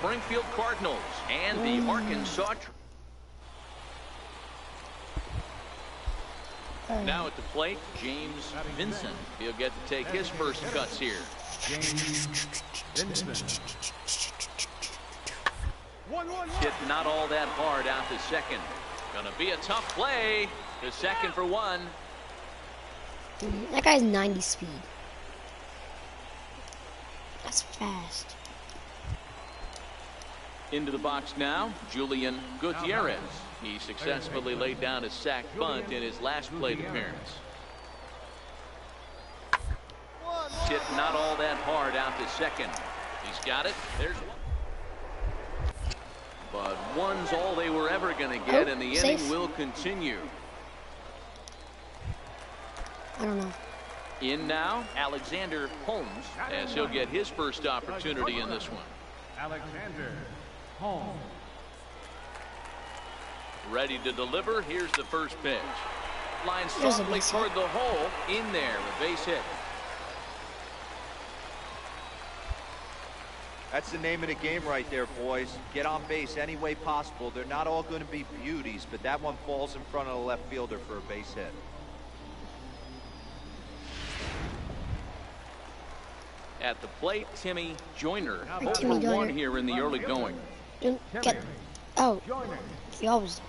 Springfield Cardinals and the Arkansas. Now at the plate, James Vincent. He'll get to take his first cuts here. James Vincent. Hit not all that hard out to second. Gonna be a tough play. To second for one. That guy's 90 speed. That's fast. Into the box now, Julian Gutierrez. He successfully laid down a sac bunt in his last plate appearance. Hit not all that hard out to second. He's got it. There's one. But one's all they were ever going to get, and the inning will continue. I don't know. In now, Alexander Holmes, as he'll get his first opportunity in this one. Alexander Holmes. Ready to deliver. Here's the first pitch. Line softly toward the hole. In there, a base hit. That's the name of the game right there, boys. Get on base any way possible. They're not all going to be beauties, but that one falls in front of the left fielder for a base hit. At the plate, Timmy Joyner. 0-1 here in the early going. Oh, he always.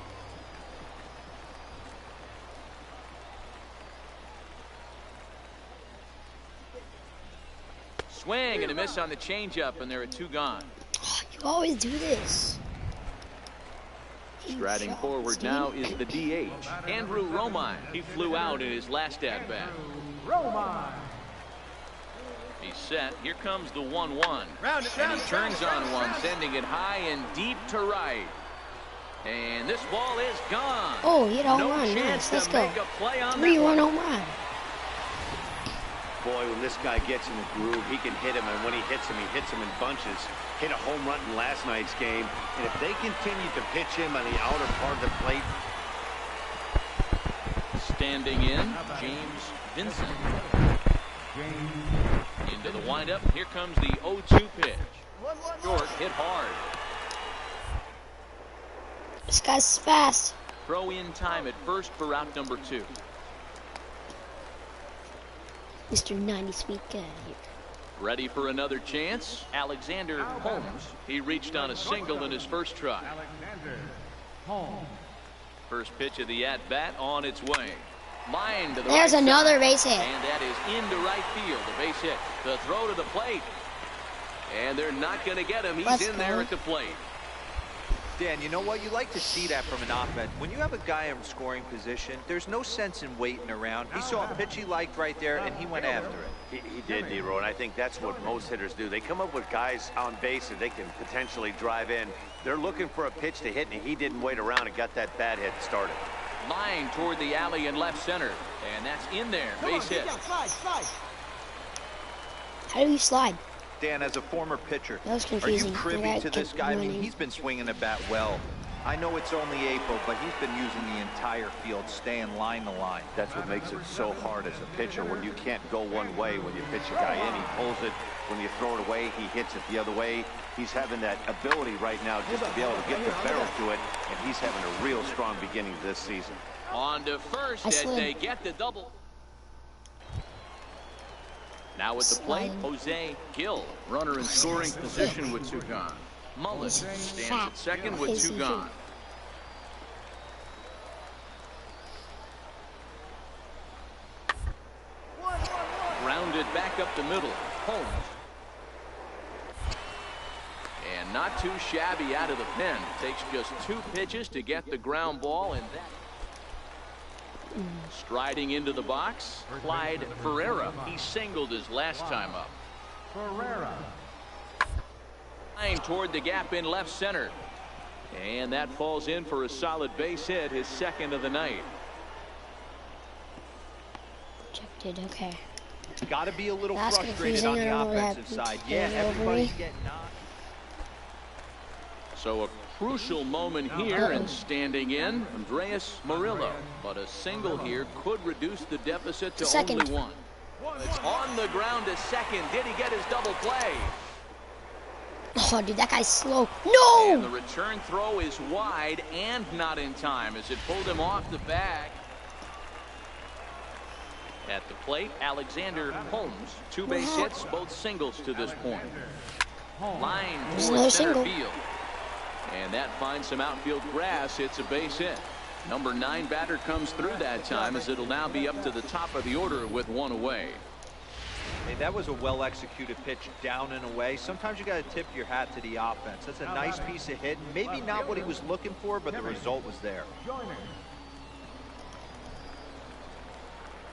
Swing and a miss on the changeup, and there are two gone. Oh, you always do this. Striding forward now is the DH, Andrew Romine. He flew out in his last at-bat. He's set. Here comes the 1-1. And he turns on one, sending it high and deep to right. And this ball is gone. Oh, he hit a home no run. Chance Nice. Let's to go. make a play on 3-1 home run. Boy, when this guy gets in the groove, he can hit him, and when he hits him in bunches. Hit a home run in last night's game, and if they continue to pitch him on the outer part of the plate. Standing in, James Vincent. Into the windup. Here comes the 0-2 pitch. Short, hit hard. This guy's fast. Throw in time at first for out number 2. Mr. 90 speed guy here. Ready for another chance. Alexander Holmes. He reached on a single in his first try. Alexander Holmes. First pitch of the at-bat on its way. Line to the There's right another side. base hit. And that is into right field. The base hit. The throw to the plate. And they're not going to get him. He's in there at the plate. Dan, you know what? You like to see that from an offense. When you have a guy in scoring position, there's no sense in waiting around. He saw a pitch he liked right there, and he went after it. He did, Nero, and I think that's what most hitters do. They come up with guys on base that they can potentially drive in. They're looking for a pitch to hit, and he didn't wait around and got that bad hit started. Line toward the alley in left center. And that's in there. Base hit. How do you slide? Dan, as a former pitcher, That was are you confusing. privy to this guy? I mean, he's been swinging the bat well. I know it's only April, but he's been using the entire field, staying line to line. That's what makes it so hard as a pitcher when you can't go one way. When you pitch a guy in, he pulls it. When you throw it away, he hits it the other way. He's having that ability right now just to be able to get the barrel to it, and he's having a real strong beginning this season. On to first as they get the double. Now at the plate, Jose Gill, runner in scoring position with 2 gone. Mullen stands at second with 2 gone. Grounded back up the middle. Holmes. And not too shabby out of the pen. Takes just 2 pitches to get the ground ball, and that. Striding into the box, Clyde Ferreira. He singled his last time up. Ferreira. Line toward the gap in left center. And that falls in for a solid base hit, his second of the night. Rejected, okay. Got to be a little That's frustrated on the offensive side. Yeah, everybody's getting knocked. So a crucial moment here, and standing in, Andreas Murillo. But a single here could reduce the deficit to only 1. It's on the ground to second. Did he get his double play? Oh, dude, that guy's slow. No! And the return throw is wide and not in time as it pulled him off the bag. At the plate, Alexander Holmes. 2 base hits, both singles to this point. Line towards center field. And that finds some outfield grass. It's a base hit. Number 9 batter comes through that time as it'll now be up to the top of the order with 1 away. Hey, that was a well-executed pitch down and away. Sometimes you got to tip your hat to the offense. That's a nice piece of hitting. Maybe not what he was looking for, but the result was there.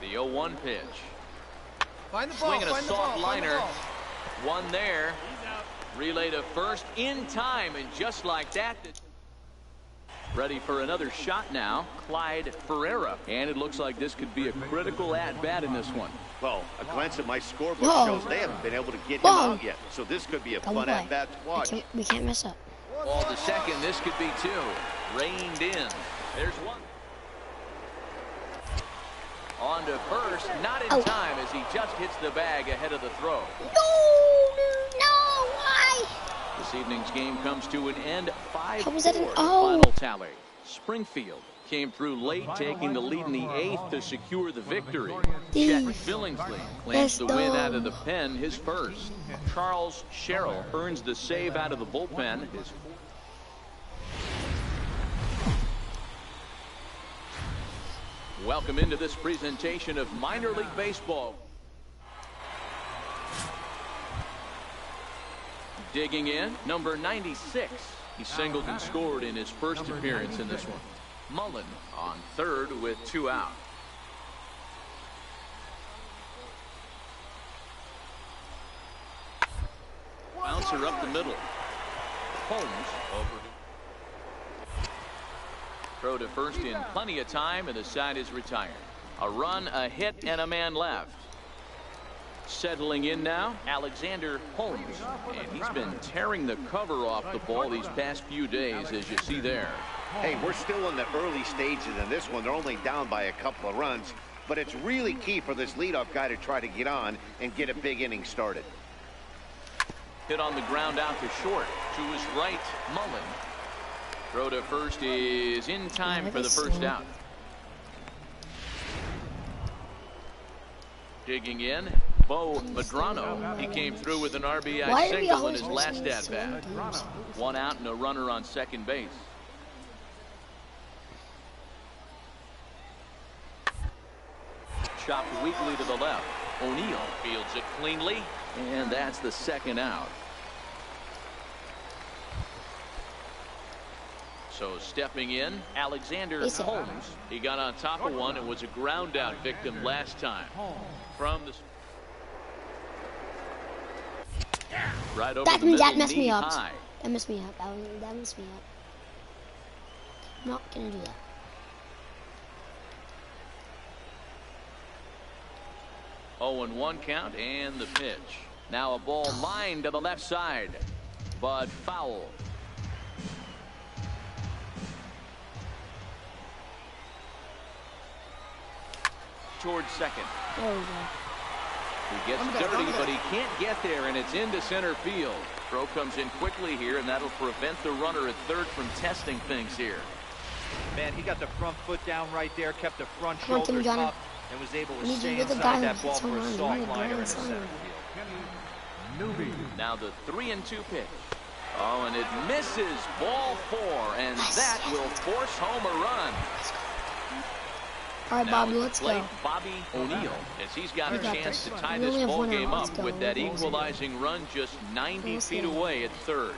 The 0-1 pitch. Find the ball. Swinging a soft liner. One there. Relay to first in time, and just like that. Ready for another shot now, Clyde Ferreira. And it looks like this could be a critical at-bat in this one. Well, a glance at my scorebook shows they haven't been able to get him out yet. So this could be a fun at-bat to watch. We can't mess up. Ball to second, this could be 2. Reined in. There's 1. On to first, not in time as he just hits the bag ahead of the throw. No, why? This evening's game comes to an end. 5-4. How was that an Final tally. Springfield came through late, taking the lead in the 8th to secure the victory. Chet Billingsley claims the win out of the pen, his first. Charles Sherrill earns the save out of the bullpen, his fourth. Welcome into this presentation of Minor League Baseball. Digging in, number 96. He singled and scored in his first appearance in this one. Mullen on third with 2 out. Bouncer up the middle. Holmes over. Throw to first in plenty of time, and the side is retired. A run, a hit, and a man left. Settling in now, Alexander Holmes, and he's been tearing the cover off the ball these past few days, as you see there. Hey, we're still in the early stages in this one. They're only down by a couple of runs, but it's really key for this leadoff guy to try to get on and get a big inning started. Hit on the ground out to short. To his right, Mullen. Throw to first is in time for the first out. Digging in, Bo Medrano. He came through with an RBI single in his last at-bat. 1 out and a runner on second base. Chopped weakly to the left. O'Neill fields it cleanly, and that's the second out. So stepping in, Alexander Holmes. He got on top of one and was a ground out victim last time. From the right over the middle, that messed me up. high. That messed me up. That messed me up. I'm not gonna do that. Oh, and 1 count and the pitch. Now a ball lined to the left side, but foul. Towards second. There we go. He gets dirty, but he can't get there, and it's into center field. Throw comes in quickly here, and that'll prevent the runner at third from testing things here. Man, he got the front foot down right there, kept the front shoulder up, and was able to stay inside that ball for a soft liner in center field. Now the 3-2 pitch. Oh, and it misses. Ball 4, and that will force home a run. All right, Bobby, let's go. Bobby O'Neill, as he's got a chance to tie this ball game up with that equalizing run just 90 feet away at third.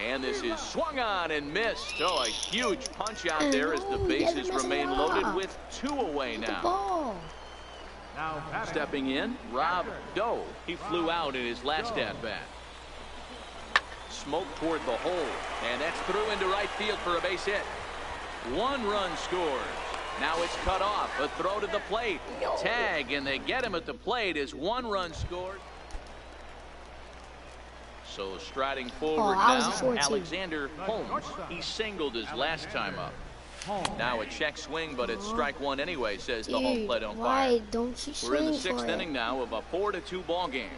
And this is swung on and missed. Oh, a huge punch out there as the bases remain loaded with 2 away now. Stepping in, Rob Doe. He flew out in his last at-bat. Smoke toward the hole, and that's through into right field for a base hit. 1 run scores. Now it's cut off. A throw to the plate. Tag, and they get him at the plate as 1 run scored. So striding forward now, Alexander Holmes. He singled his last time up. Now a check swing, but it's strike 1 anyway, says the home plate umpire. Why don't you swing? We're in the 6th inning now of a 4-2 ball game.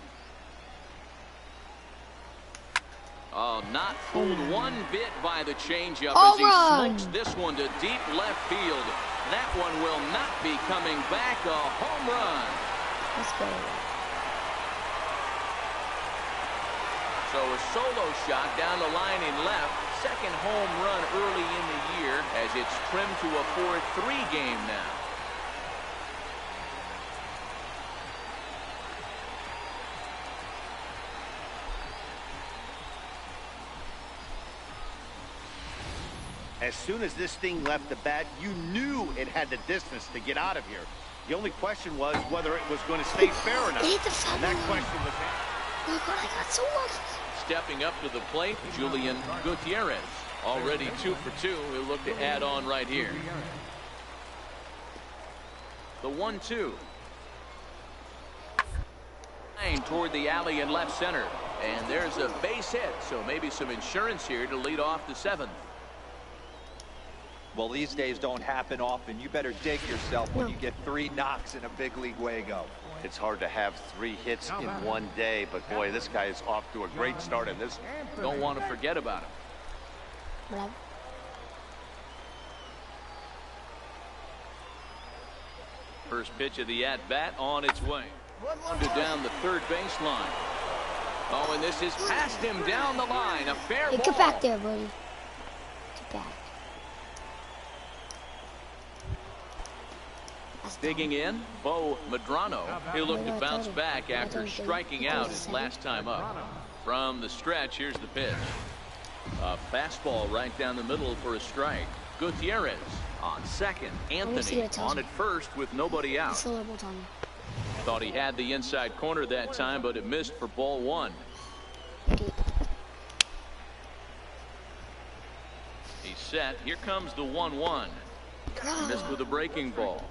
Oh, not fooled one bit by the changeup Home as he run. smokes this one to deep left field. That one will not be coming back. A home run. Let's go. So a solo shot down the line in left. Second home run early in the year as it's trimmed to a 4-3 game now. As soon as this thing left the bat, you knew it had the distance to get out of here. The only question was whether it was going to stay fair or not. Hit the foul And that line. question was Oh God, I got so lucky. Stepping up to the plate, Julian Gutierrez. Already 2 for 2. He'll look to add on right here. The 1-2. Toward the alley in left center. And there's a base hit, so maybe some insurance here to lead off the 7th. Well, these days don't happen often. You better dig yourself when you get 3 knocks in a big league Wago. It's hard to have 3 hits in one day, but boy, this guy is off to a great start in this. Don't want to forget about him. Whatever. First pitch of the at-bat on its way. Down the third baseline. Oh, and this is past him down the line. A fair Hey, ball. get back there, buddy. Get back. That's Digging in, Bo Medrano. He'll look to bounce back after striking out his last time up. From the stretch, here's the pitch. A fastball right down the middle for a strike. Gutierrez on second. see Anthony what it tells on me. at first with nobody out. It's a little Tommy. Thought he had the inside corner that time, but it missed for ball 1. He's set. Here comes the 1-1. Missed with a breaking ball.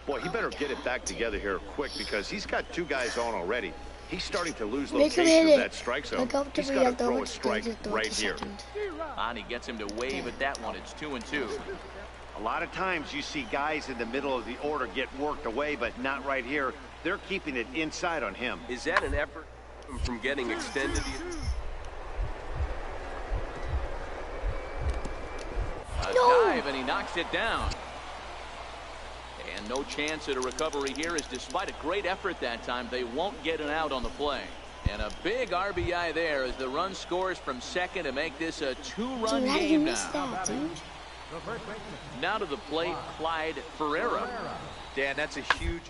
Boy, he better get it back together here quick because he's got 2 guys on already. He's starting to lose Make him location hit of it. that strike zone. Look up to He's me got to at the throw a which strike thing to throw right to here. second. And he gets him to wave at that one. It's 2-2. A lot of times you see guys in the middle of the order get worked away, but not right here. They're keeping it inside on him. Is that an effort from getting extended? A No. dive, and he knocks it down. And no chance at a recovery here, as despite a great effort that time, they won't get an out on the play. And a big RBI there as the run scores from second to make this a 2-run Dude, how did you game miss now. that, dude? Now to the plate, Clyde Ferreira. Dan, that's a huge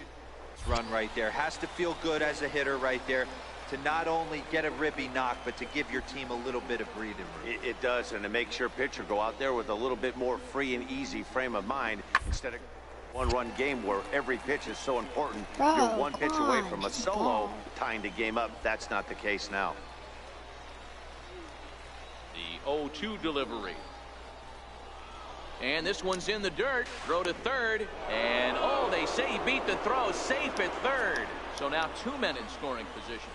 run right there. Has to feel good as a hitter right there to not only get a ribby knock, but to give your team a little bit of breathing room. It does, and it makes your pitcher go out there with a little bit more free and easy frame of mind instead of one-run game where every pitch is so important. Bro, You're one pitch come away on, from a just solo ball. tying the game up. That's not the case now. The 0-2 delivery. And this one's in the dirt. Throw to third. And, oh, they say he beat the throw. Safe at third. So now 2 men in scoring position.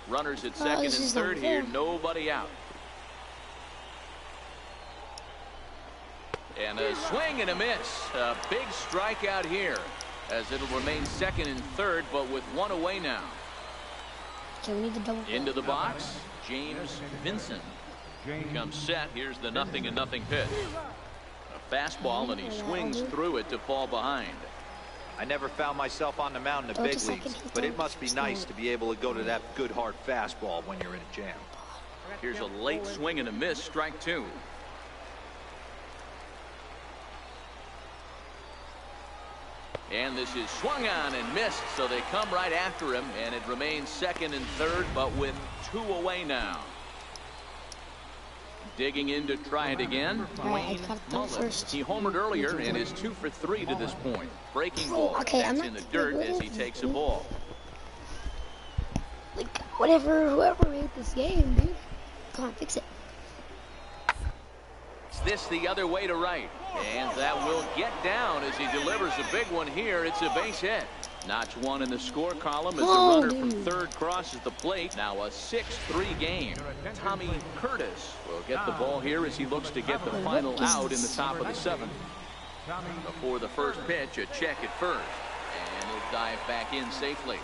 Runners at second and this is third here. unfair. Nobody out. And a swing and a miss. A big strikeout here as it'll remain second and third, but with 1 away now. Okay, we need the double. Into the box, James Vincent. Comes set. Here's the 0-0 pitch. A fastball, and he swings through it to fall behind. I never found myself on the mound in the Go to big second, leagues, he but it don't must be start. nice to be able to go to that good hard fastball when you're in a jam. Here's a late swing and a miss, strike 2. And this is swung on and missed, so they come right after him, and it remains second and third, but with 2 away now. Digging in to try it again, All right, I Wayne got the Mullen. first. He homered earlier and is 2 for 3 to this point. Breaking ball, okay, I'm that's not in the dirt as he takes a ball. Like, whoever made this game, dude. Come on, fix it. It's this the other way to right. And that will get down as he delivers a big one here. It's a base hit. Notch 1 in the score column as the Oh, runner from dude. third crosses the plate. Now a 6-3 game. Tommy Curtis will get the ball here as he looks to get the final out in the top of the 7th. Before the first pitch, a check at first. And he'll dive back in safely.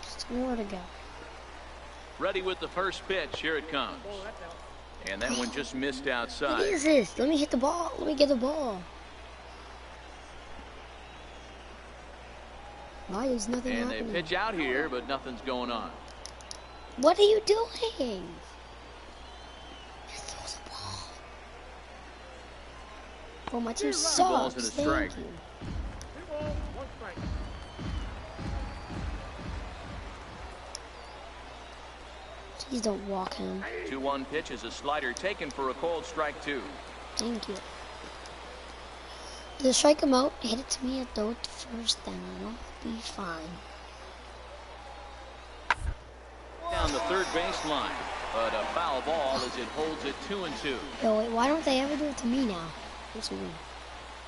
Just more to go. Ready with the first pitch. Here it comes. And that one just missed outside. What is this? Let me hit the ball. Let me get the ball. Why is nothing and happening? they pitch out here, but nothing's going on. What are you doing? Just throw the ball. Oh, my team sucks. 2 balls and a strike. Thank you. Please don't walk him. 2-1 pitch is a slider taken for a called strike 2. Thank you. Just strike him out, hit it to me, and throw it to first, then I'll be fine. Down the third baseline, but a foul ball as it holds it 2-2. Yo, wait, why don't they ever do it to me now? It's weird.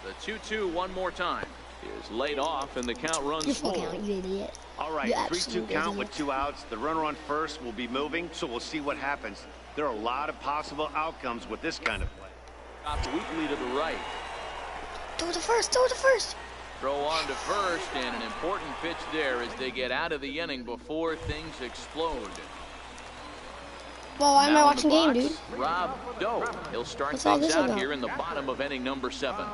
The 2-2 one more time is laid off, and the count runs You full full. count, you idiot. All right, You 3-2 absolute count idiot. with 2 outs. The runner on first will be moving, so we'll see what happens. There are a lot of possible outcomes with this kind of play. Chopped weakly to the right. Throw it to first, throw it to first. Throw on to first, and an important pitch there as they get out of the inning before things explode. Well, why am I Now in watching the game, box, dude? Rob Doe. He'll start What's all things this out about? here in the bottom of inning number 7.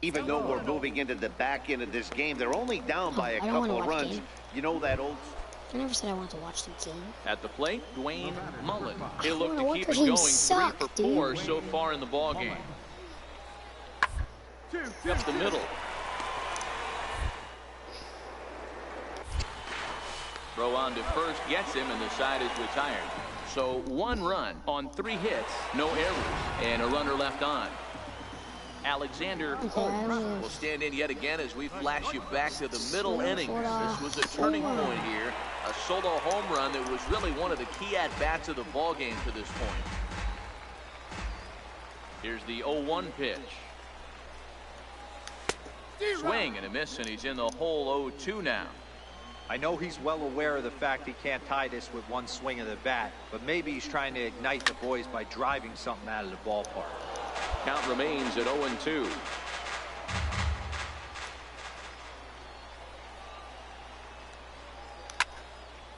Even though we're moving into the back end of this game, they're only down by a I don't wanna couple of watch runs. game. You know that old... I never said I wanted to watch the game. At the plate, Dwayne Mullen. He'll look I to want keep the it team going suck, 3 for 4 dude. so far in the ball game. Up the middle. Throw on to first gets him, and the side is retired. So 1 run on 3 hits, no errors, and a runner left on. Alexander Holmes will stand in yet again as we flash you back to the middle innings. This was a turning point here, a solo home run that was really one of the key at-bats of the ball game to this point. Here's the 0-1 pitch. Swing and a miss, and he's in the hole 0-2 now. I know he's well aware of the fact he can't tie this with one swing of the bat, but maybe he's trying to ignite the boys by driving something out of the ballpark. Count remains at 0-2.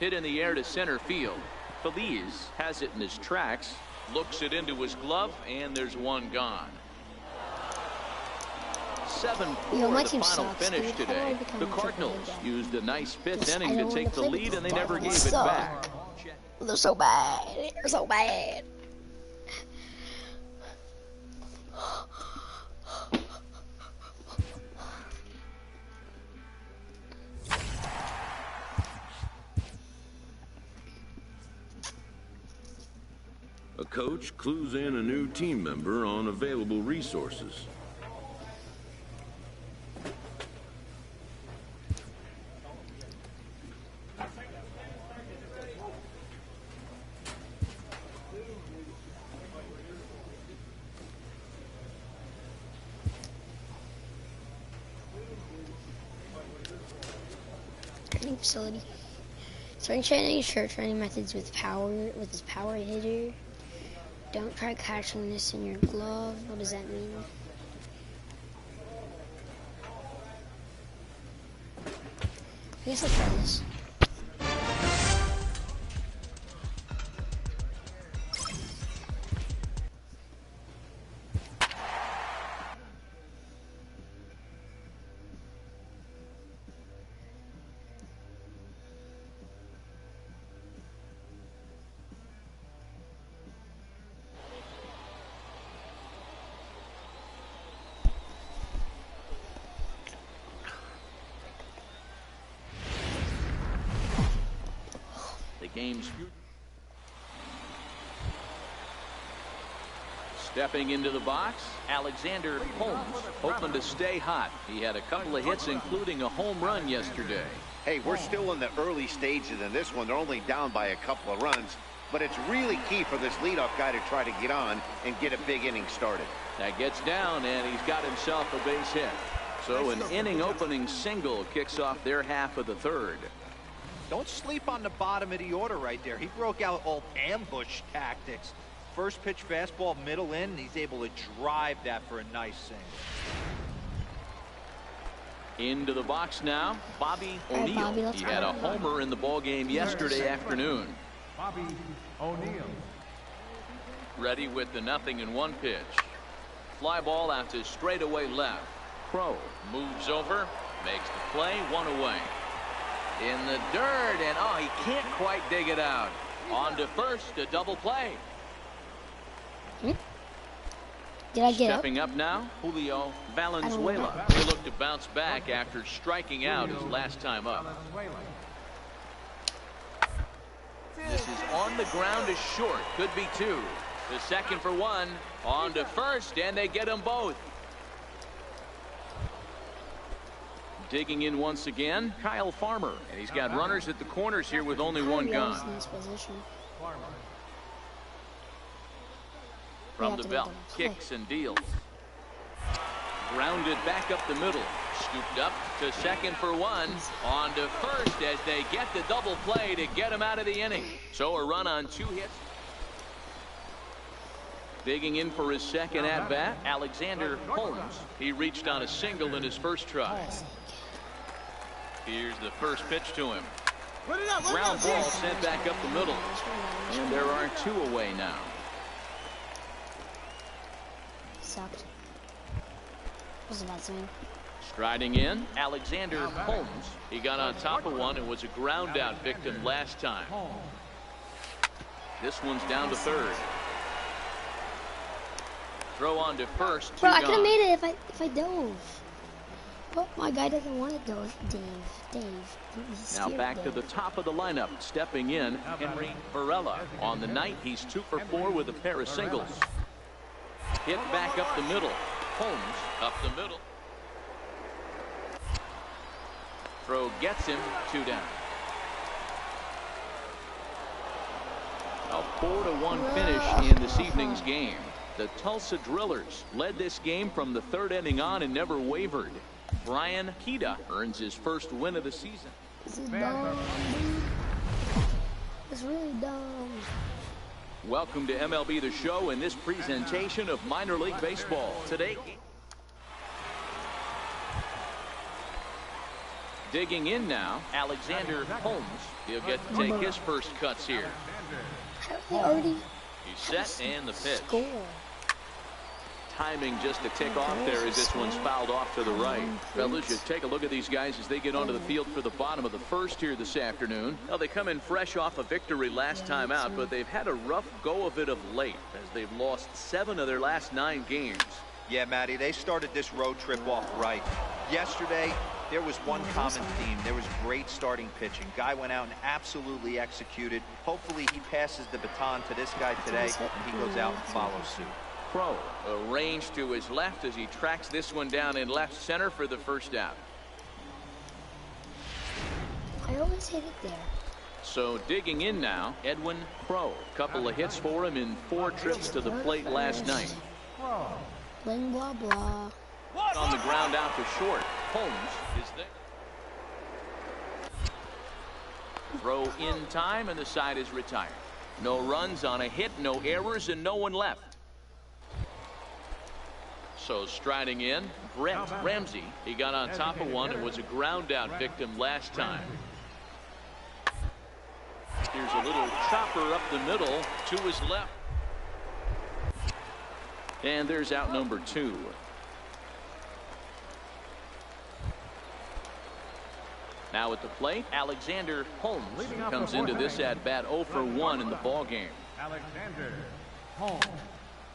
Hit in the air to center field. Feliz has it in his tracks, looks it into his glove, and there's 1 gone. 7-4 Yo, my the team final sucks, finish dude. How do I today. become The a triple Cardinals again? used a nice 5th Yes, I inning don't to wanna take the play lead, with and they the never gave Cardinals. it Suck. back. They're so bad. They're so bad. A coach clues in a new team member on available resources. Training facility. Spring training, short training methods with his power hitter. Don't try catching this in your glove. What does that mean? I guess I'll try this. Game's stepping into the box, Alexander Holmes, hoping to stay hot. He had a couple of hits, including a home run yesterday. Hey, we're still in the early stages in this one. They're only down by a couple of runs, but it's really key for this leadoff guy to try to get on and get a big inning started. That gets down, and he's got himself a base hit. So an inning-opening single kicks off their half of the 3rd. Don't sleep on the bottom of the order right there. He broke out all ambush tactics. First pitch fastball middle in, and he's able to drive that for a nice single. Into the box now, Bobby Alright, O'Neill. Bobby, let's He had go. a homer in the ball game yesterday afternoon. Bobby O'Neill. Ready with the 0-1 pitch. Fly ball out to straightaway left. Crow moves over, makes the play, 1 away. In the dirt, and oh, he can't quite dig it out. On to first, a double play. Did I get up? Stepping up now, Julio Valenzuela. They look to bounce back after striking out his last time up. This is on the ground is short. Could be 2. The second for 1. On to first, and they get them both. Digging in once again, Kyle Farmer. And he's got runners at the corners here with only 1 gone. From the belt, kicks and deals. Grounded back up the middle. Scooped up to second for 1. On to first as they get the double play to get him out of the inning. So a run on 2 hits. Digging in for his second at-bat, Alexander Holmes. He reached on a single in his first try. Here's the first pitch to him. Ground ball sent back up the middle. And there are 2 away now. Sucked. Was about to win. Striding in, Alexander Holmes. He got on top of one and was a ground out victim last time. This one's down to third. Throw on to first. Bro, I could have made it if I dove. But my guy doesn't want to dove. Dave. Now back to the top of the lineup. Stepping in, Henry Varela. On the night, he's 2 for 4 with a pair of singles. Hit back up the middle. Holmes up the middle. Throw gets him, 2 down. A 4-1 finish in this evening's game. The Tulsa Drillers led this game from the 3rd inning on and never wavered. Brian Kida earns his first win of the season. This is dumb, dude. It's really dumb. Welcome to MLB The Show and this presentation of minor league baseball. Today, digging in now, Alexander Holmes. He'll get to take his first cuts here. He already He's set and the pitch. score. Timing just to tick off there as this one's fouled off to the right. Fellas, you take a look at these guys as they get onto the field for the bottom of the first here this afternoon. Well, they come in fresh off a victory last time out, but they've had a rough go of it of late as they've lost 7 of their last 9 games. Yeah, Matty, they started this road trip off right. Yesterday, there was one common theme. There was great starting pitching. Guy went out and absolutely executed. Hopefully, he passes the baton to this guy today, and he goes out and follows suit. Crow arranged to his left as he tracks this one down in left center for the first out. I always hit it there. So digging in now, Edwin Crow. Couple of hits for him in 4 trips to the plate last night. Bling blah blah. On the ground out to short. Holmes is there. Throw in time and the side is retired. No runs on a hit, no errors, and no one left. So striding in, Brett Ramsey. He got on top of one and was a ground out victim last time. Here's a little chopper up the middle to his left. And there's out number 2. Now at the plate, Alexander Holmes comes into this at bat 0 for 1 in the ball game. Alexander Holmes.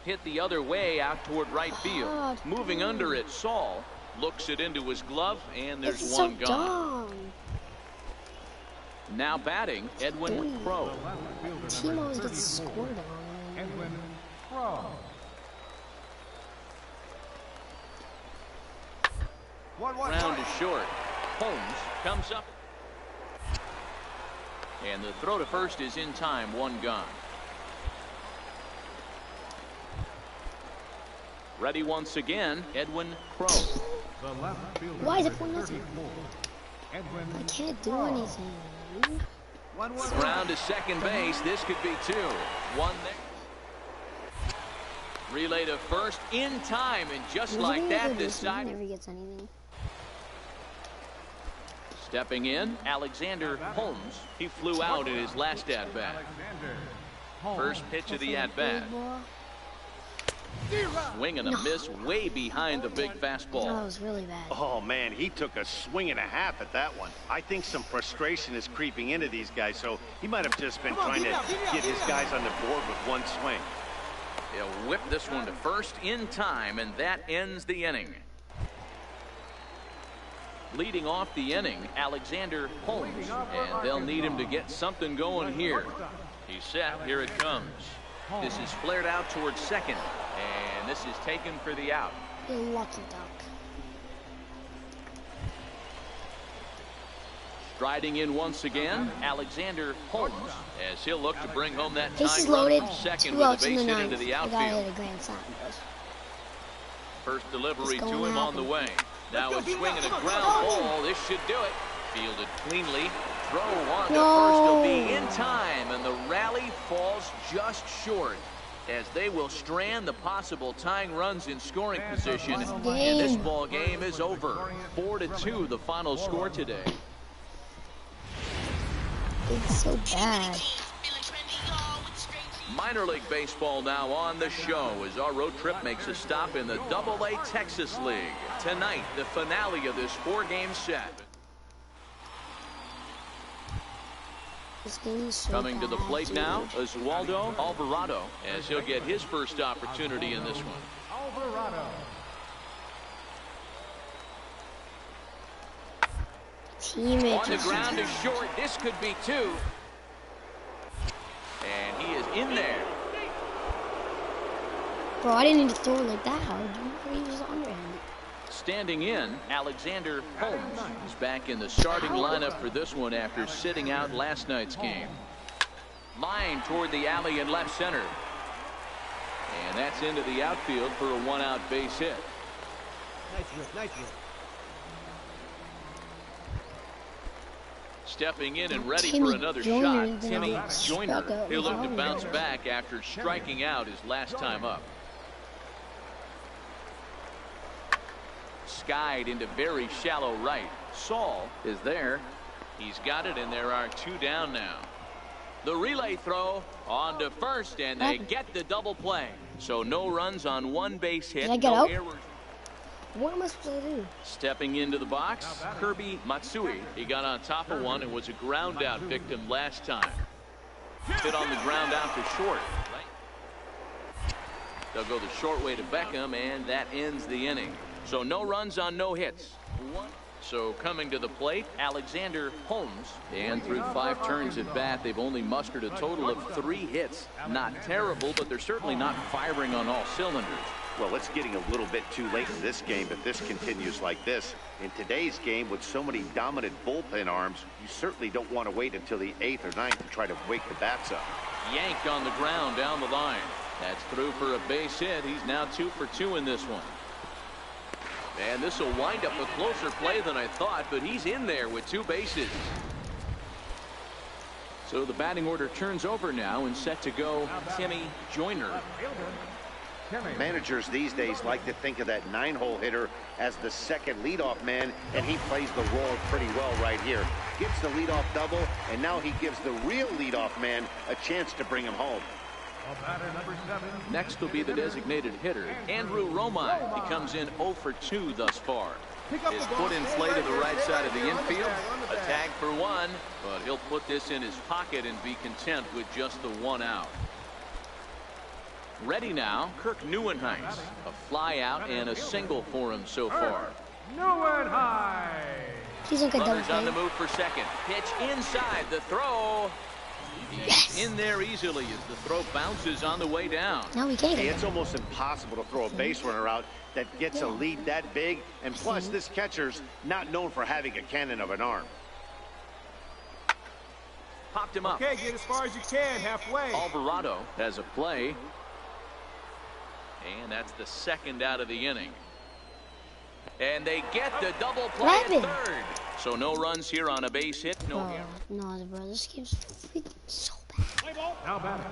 Hit the other way out toward right field. Moving under it, Saul looks it into his glove, and there's It's one so gone. dumb. Now batting, Edwin Crow. The team always gets scored on. Edwin Crow. 1-1. Round is short. Holmes comes up. And the throw to first is in time, 1 gone. Ready once again, Edwin Crow. The left fielder. Why is it 1-0? 34. Edwin I can't do anything. Dude. 1-1. Round to second base. This could be 2. 1 there. Relay to first in time, and just like that, this side. Never gets anything. Stepping in, Alexander Holmes. He flew out in his last at-bat. First pitch of the at-bat. Swing and a miss way behind the big fastball. That was really bad. Oh, man, he took a swing and a half at that one. I think some frustration is creeping into these guys, so he might have just been trying to get his guys on the board with one swing. He'll whip this one to first in time, and that ends the inning. Leading off the inning, Alexander Holmes, and they'll need him to get something going here. He's set. Here it comes. This is flared out towards second, and this is taken for the out. You lucky duck. Striding in once again, Alexander Holmes, as he'll look to bring home that Bases tying run loaded, from second 2 with a outs in base the hit ninth. into the The guy outfield. hit a grand slam. First delivery It's to going him to on the way. Now a swing and a ground ball. This should do it. Fielded cleanly. Throw on to first. He'll be in time, and the rally falls just short, as they will strand the possible tying runs in scoring position. And this ball game is over. 4-2 the final score today. It's so bad. Minor League Baseball now on the show as our road trip makes a stop in the AA Texas League. Tonight, the finale of this 4-game set. So Coming to the plate now, Oswaldo Alvarado, as he'll get his first opportunity in this one. Alvarado. Teammate On the ground is short. This could be 2. And he is in there. Bro, I didn't need to throw it like that hard. He was underhand. Standing in, Alexander Holmes is back in the starting lineup for this one after sitting out last night's game. Line toward the alley in left center. And that's into the outfield for a 1-out base hit. Nice hit, nice hit. Stepping in and ready Timmy for another Joyner, shot, Timmy Joyner. struck out. He'll look to bounce back after striking out his last time up. Skied into very shallow right. Saul is there. He's got it, and there are 2 down now. The relay throw on to first, and they get the double play. So no runs on 1 base hit. Did I get no out? errors. What am I supposed to do? Stepping into the box, Kirby Matsui. He got on top of one and was a ground out victim last time. Hit on the ground out to short. They'll go the short way to Beckham, and that ends the inning. So no runs on no hits. So coming to the plate, Alexander Holmes. And through 5 turns at bat, they've only mustered a total of 3 hits. Not terrible, but they're certainly not firing on all cylinders. Well, it's getting a little bit too late in this game if this continues like this. In today's game, with so many dominant bullpen arms, you certainly don't want to wait until the 8th or 9th to try to wake the bats up. Yanked on the ground down the line. That's through for a base hit. He's now 2 for 2 in this one. And this will wind up a closer play than I thought, but he's in there with 2 bases. So the batting order turns over now and set to go Timmy Joyner. Managers these days like to think of that 9-hole hitter as the second leadoff man, and he plays the role pretty well right here. Gets the leadoff double, and now he gives the real leadoff man a chance to bring him home. Next will be the designated hitter, Andrew Romine. He comes in 0 for 2 thus far. His foot in play to the right side of the infield. A tag for 1, but he'll put this in his pocket and be content with just the 1 out. Ready now, Kirk Neuenheis. A fly out and a single for him so far. Neuenheis. He's a good double Runners on the play. move for second. Pitch inside. The throw. He's in there easily as the throw bounces on the way down. Now we can't. Hey, it's almost impossible to throw a base runner out that gets a lead that big, and plus this catcher's not known for having a cannon of an arm. Popped him up. Okay, get as far as you can, halfway. Alvarado has a play. And that's the 2nd out of the inning. And they get the double play at 3rd. So no runs here on a base hit. No Bro, error. no, bro, this game's freaking so bad. Now batting